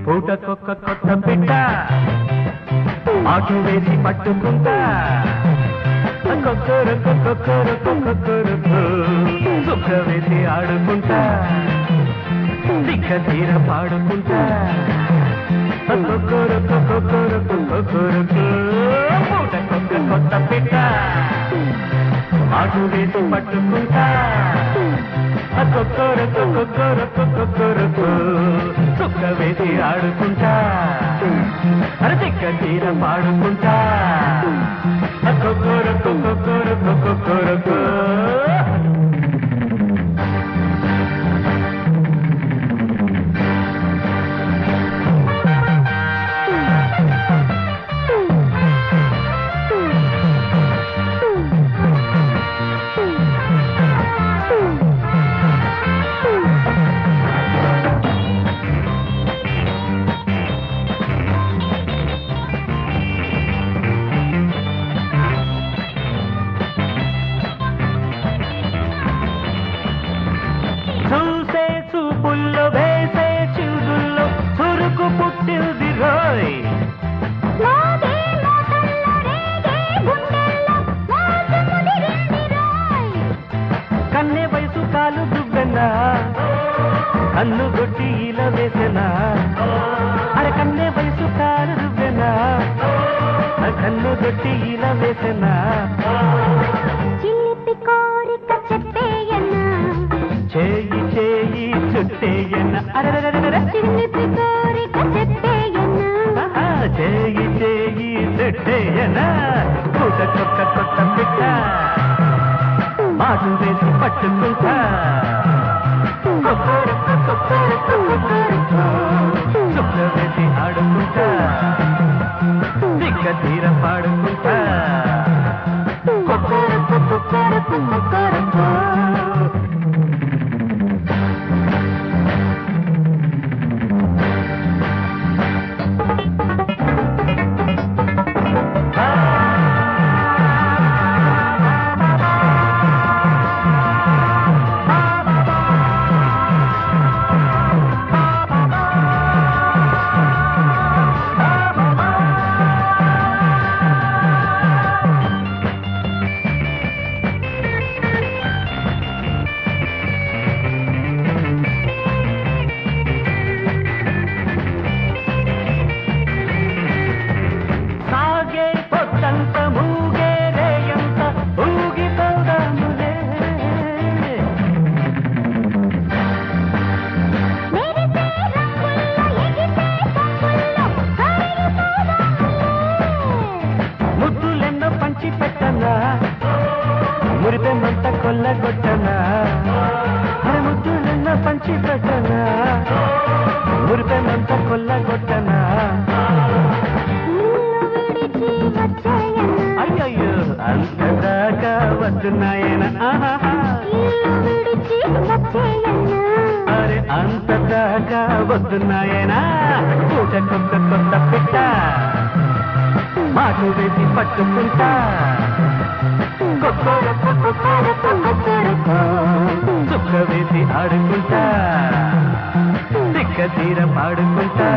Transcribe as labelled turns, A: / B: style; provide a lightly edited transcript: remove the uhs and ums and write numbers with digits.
A: పూటకొక్క కొత్త పిట్ట ఆటు వేసి పట్టుకుంటా కొక్కరకు కొక్కరకు కొక్కరకు దుఃఖ వేసి ఆడుకుంటా దిక్క తీర పాడుకుంటా కొక్కరకు కొక్కరకు కొక్కరకు పూటకొక్క కొత్త పిట్ట ఆటు వేసి పట్టుకుంటా కొక్కరకు కొక్కరకు కొక్కరకు దుఃఖ వేసి ఆడుకుంటా దిక్క తీర పాడుకుంటా కొక్కరకు కొక్కరకు కొక్కరకు చూసే చూపుల్లో వేసే చూదుల్లో చురుకు పుట్టింది రోయ్ కన్నె వయసు కాలు దువ్వెనా కన్ను కొట్టి ఇలా వేసెనా అరే కన్నె వయసు కాలు దువ్వెనా కన్ను కొట్టి ఇలా వేసెనా చేయి చేయి చుట్టేయన్న చేయి చేయి చుట్టేయన్న పూటకొక్క కొత్త పిట్ట మాటు వేసి పట్టుకుంటా చుక్క వేసి ఆడుకుంటా దిక్క తీర పాడుకుంటా కొక్కరకు కొక్కరకు కొక్కరకు మురిపెమంత కొల్లగొట్టనా ముద్దులన్న పంచి పెట్టనా మురిపెమంత కొల్లగొట్టనా అయ్యయ్యో అంతదాకా వద్దున్నాయన అరే అంతదాకా వద్దున్నాయనా పూటకొక్క కొత్త పిట్ట మాటు వేసి పట్టుకుంటా దుఃఖ వేసి ఆడుకుంటా దిక్క తీర పాడుకుంటా